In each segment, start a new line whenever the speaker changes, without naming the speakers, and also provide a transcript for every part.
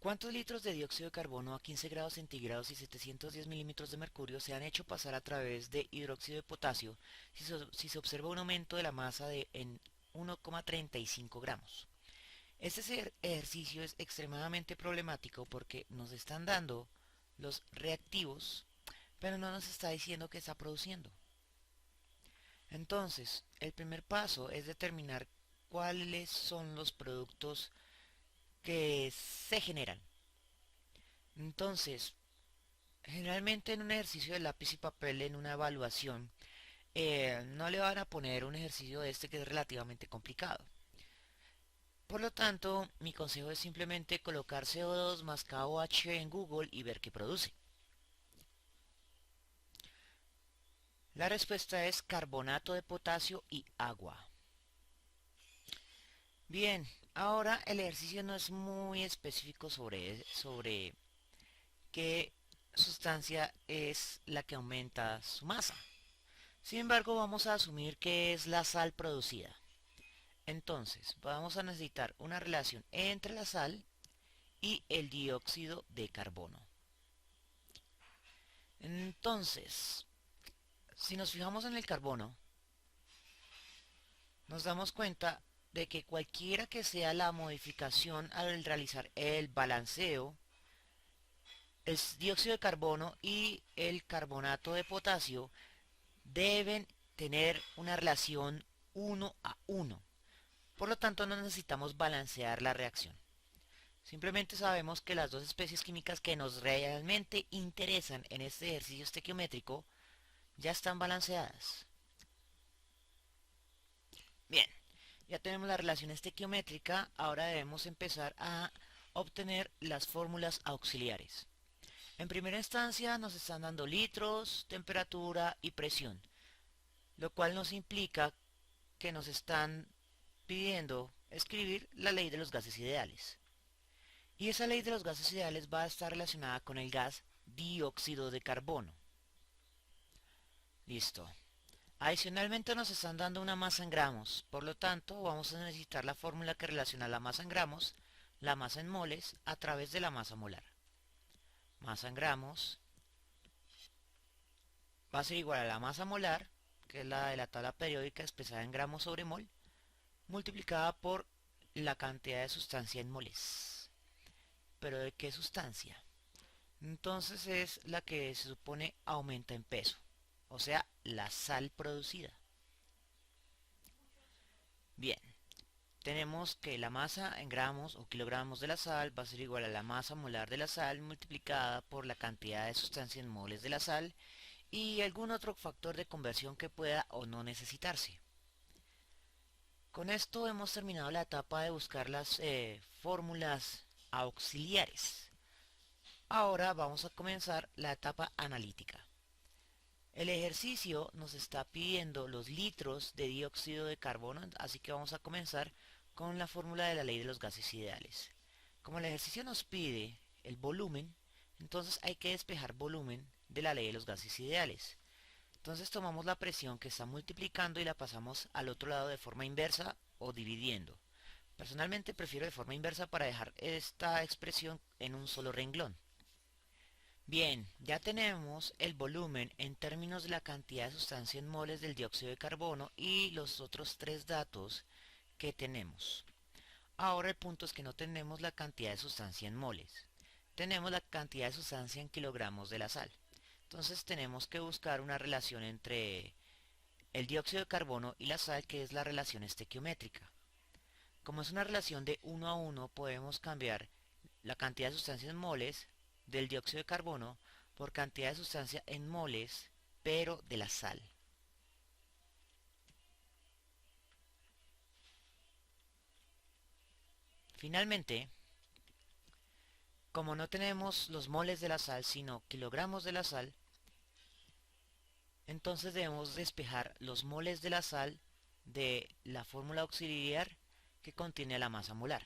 ¿Cuántos litros de dióxido de carbono a 15 grados centígrados y 710 milímetros de mercurio se han hecho pasar a través de hidróxido de potasio si se observa un aumento de la masa en 1,35 gramos? Este ejercicio es extremadamente problemático porque nos están dando los reactivos, pero no nos está diciendo qué está produciendo. Entonces, el primer paso es determinar cuáles son los productos que se generan. Entonces, generalmente en un ejercicio de lápiz y papel, en una evaluación, no le van a poner un ejercicio de este que es relativamente complicado. Por lo tanto, mi consejo es simplemente colocar CO2 más KOH en Google y ver qué produce. La respuesta es carbonato de potasio y agua. Bien, ahora el ejercicio no es muy específico sobre qué sustancia es la que aumenta su masa. Sin embargo, vamos a asumir que es la sal producida. Entonces, vamos a necesitar una relación entre la sal y el dióxido de carbono. Entonces, si nos fijamos en el carbono, nos damos cuenta de que cualquiera que sea la modificación al realizar el balanceo, el dióxido de carbono y el carbonato de potasio deben tener una relación 1 a 1. Por lo tanto, no necesitamos balancear la reacción. Simplemente sabemos que las dos especies químicas que nos realmente interesan en este ejercicio estequiométrico ya están balanceadas. Bien, ya tenemos la relación estequiométrica, ahora debemos empezar a obtener las fórmulas auxiliares. En primera instancia nos están dando litros, temperatura y presión, lo cual nos implica que nos están pidiendo escribir la ley de los gases ideales. Y esa ley de los gases ideales va a estar relacionada con el gas dióxido de carbono. Listo. Adicionalmente nos están dando una masa en gramos, por lo tanto vamos a necesitar la fórmula que relaciona la masa en gramos, la masa en moles, a través de la masa molar. Masa en gramos va a ser igual a la masa molar, que es la de la tabla periódica expresada en gramos sobre mol, multiplicada por la cantidad de sustancia en moles. ¿Pero de qué sustancia? Entonces es la que se supone aumenta en peso, o sea, la sal producida. Bien, tenemos que la masa en gramos o kilogramos de la sal va a ser igual a la masa molar de la sal multiplicada por la cantidad de sustancia en moles de la sal y algún otro factor de conversión que pueda o no necesitarse. Con esto hemos terminado la etapa de buscar las fórmulas auxiliares. Ahora vamos a comenzar la etapa analítica. El ejercicio nos está pidiendo los litros de dióxido de carbono, así que vamos a comenzar con la fórmula de la ley de los gases ideales. Como el ejercicio nos pide el volumen, entonces hay que despejar volumen de la ley de los gases ideales. Entonces tomamos la presión que está multiplicando y la pasamos al otro lado de forma inversa o dividiendo. Personalmente prefiero de forma inversa para dejar esta expresión en un solo renglón. Bien, ya tenemos el volumen en términos de la cantidad de sustancia en moles del dióxido de carbono y los otros tres datos que tenemos. Ahora el punto es que no tenemos la cantidad de sustancia en moles. Tenemos la cantidad de sustancia en kilogramos de la sal. Entonces tenemos que buscar una relación entre el dióxido de carbono y la sal, que es la relación estequiométrica. Como es una relación de 1 a 1, podemos cambiar la cantidad de sustancia en moles del dióxido de carbono por cantidad de sustancia en moles, pero de la sal. Finalmente, como no tenemos los moles de la sal, sino kilogramos de la sal, entonces debemos despejar los moles de la sal de la fórmula auxiliar que contiene la masa molar.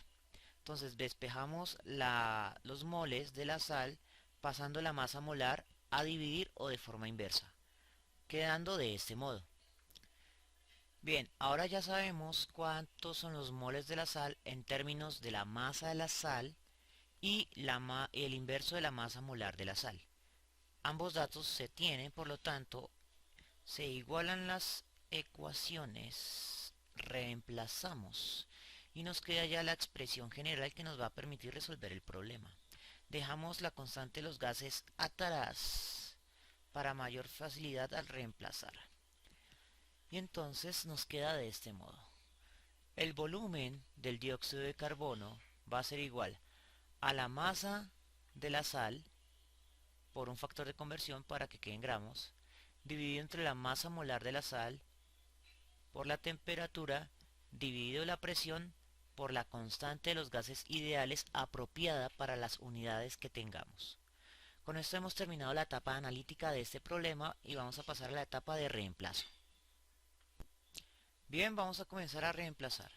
Entonces despejamos los moles de la sal pasando la masa molar a dividir o de forma inversa, quedando de este modo. Bien, ahora ya sabemos cuántos son los moles de la sal en términos de la masa de la sal y el inverso de la masa molar de la sal. Ambos datos se tienen, por lo tanto, se igualan las ecuaciones, reemplazamos y nos queda ya la expresión general que nos va a permitir resolver el problema. Dejamos la constante de los gases atrás para mayor facilidad al reemplazar. Y entonces nos queda de este modo. El volumen del dióxido de carbono va a ser igual a la masa de la sal por un factor de conversión para que quede en gramos, dividido entre la masa molar de la sal por la temperatura, dividido la presión por la constante de los gases ideales apropiada para las unidades que tengamos. Con esto hemos terminado la etapa analítica de este problema y vamos a pasar a la etapa de reemplazo. Bien, vamos a comenzar a reemplazar.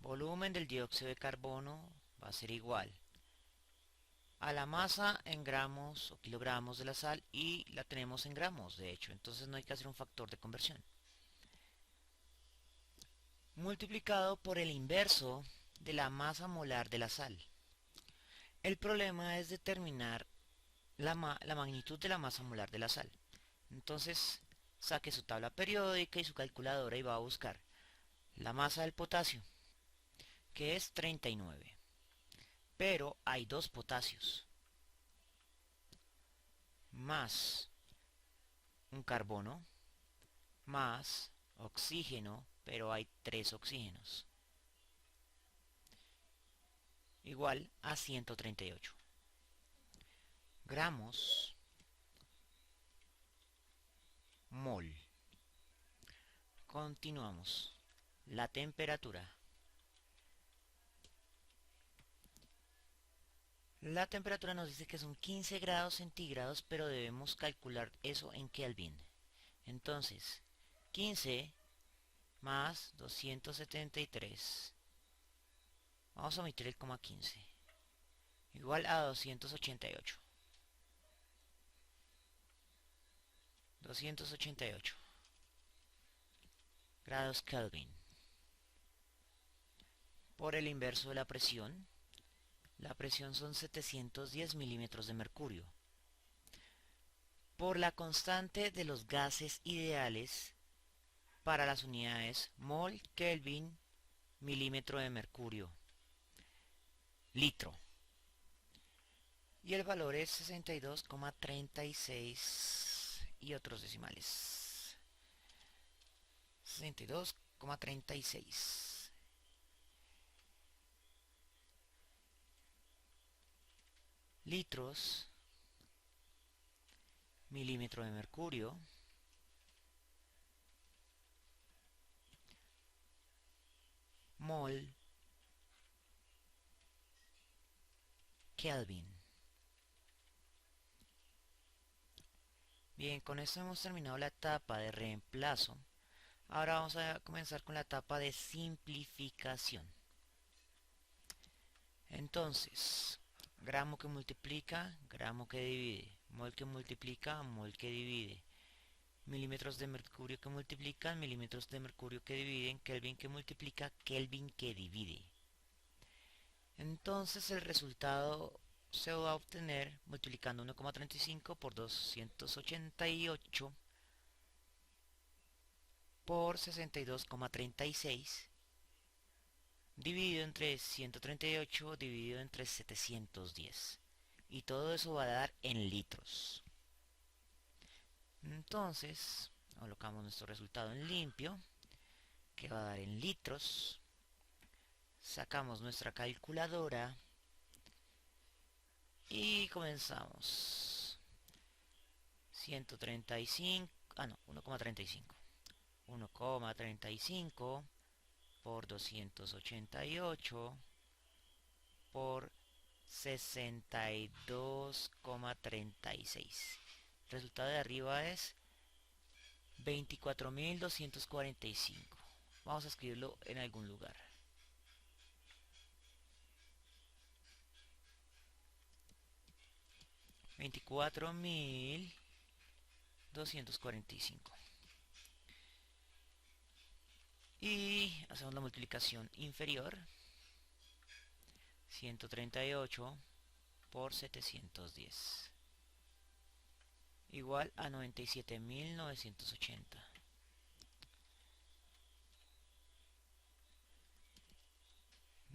Volumen del dióxido de carbono va a ser igual a la masa en gramos o kilogramos de la sal y la tenemos en gramos, de hecho, entonces no hay que hacer un factor de conversión. Multiplicado por el inverso de la masa molar de la sal. El problema es determinar la magnitud de la masa molar de la sal. Entonces, saque su tabla periódica y su calculadora y va a buscar la masa del potasio, que es 39. Pero hay dos potasios, más un carbono, más oxígeno, pero hay tres oxígenos, igual a 138 gramos mol. Continuamos. La temperatura. La temperatura nos dice que son 15 grados centígrados, pero debemos calcular eso en Kelvin. Entonces, 15 más 273. Vamos a omitir el coma 15. Igual a 288. 288 grados Kelvin. Por el inverso de la presión. La presión son 710 milímetros de mercurio. Por la constante de los gases ideales para las unidades mol, Kelvin, milímetro de mercurio, litro. Y el valor es 62,36 y otros decimales. 62,36. Litros, milímetro de mercurio, mol, Kelvin. Bien, con esto hemos terminado la etapa de reemplazo. Ahora vamos a comenzar con la etapa de simplificación. Entonces, gramo que multiplica, gramo que divide, mol que multiplica, mol que divide, milímetros de mercurio que multiplican, milímetros de mercurio que dividen, Kelvin que multiplica, Kelvin que divide. Entonces el resultado se va a obtener multiplicando 1,35 por 288 por 62,36 dividido entre 138 dividido entre 710. Y todo eso va a dar en litros. Entonces, colocamos nuestro resultado en limpio, que va a dar en litros. Sacamos nuestra calculadora y comenzamos. 135, no, 1,35. 1,35 por 288 por 62,36. El resultado de arriba es 24.245. Vamos a escribirlo en algún lugar. 24.245. Y hacemos la multiplicación inferior. 138 por 710 igual a 97.980.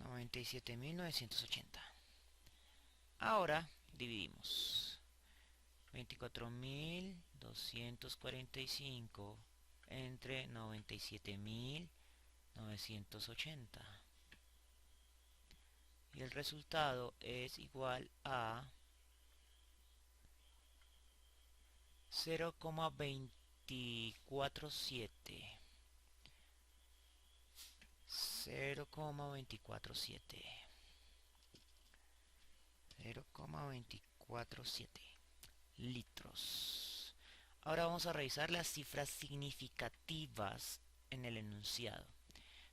97.980. Ahora dividimos 24.245 entre 97.980 y el resultado es igual a 0,247. 0,247. 0,247 litros. Ahora vamos a revisar las cifras significativas en el enunciado.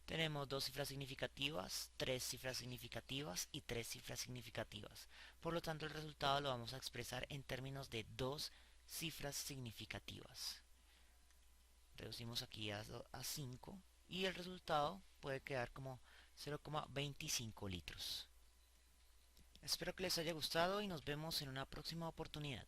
Tenemos dos cifras significativas, tres cifras significativas y tres cifras significativas. Por lo tanto, el resultado lo vamos a expresar en términos de dos cifras significativas. Reducimos aquí a 5 y el resultado puede quedar como 0,25 litros. Espero que les haya gustado y nos vemos en una próxima oportunidad.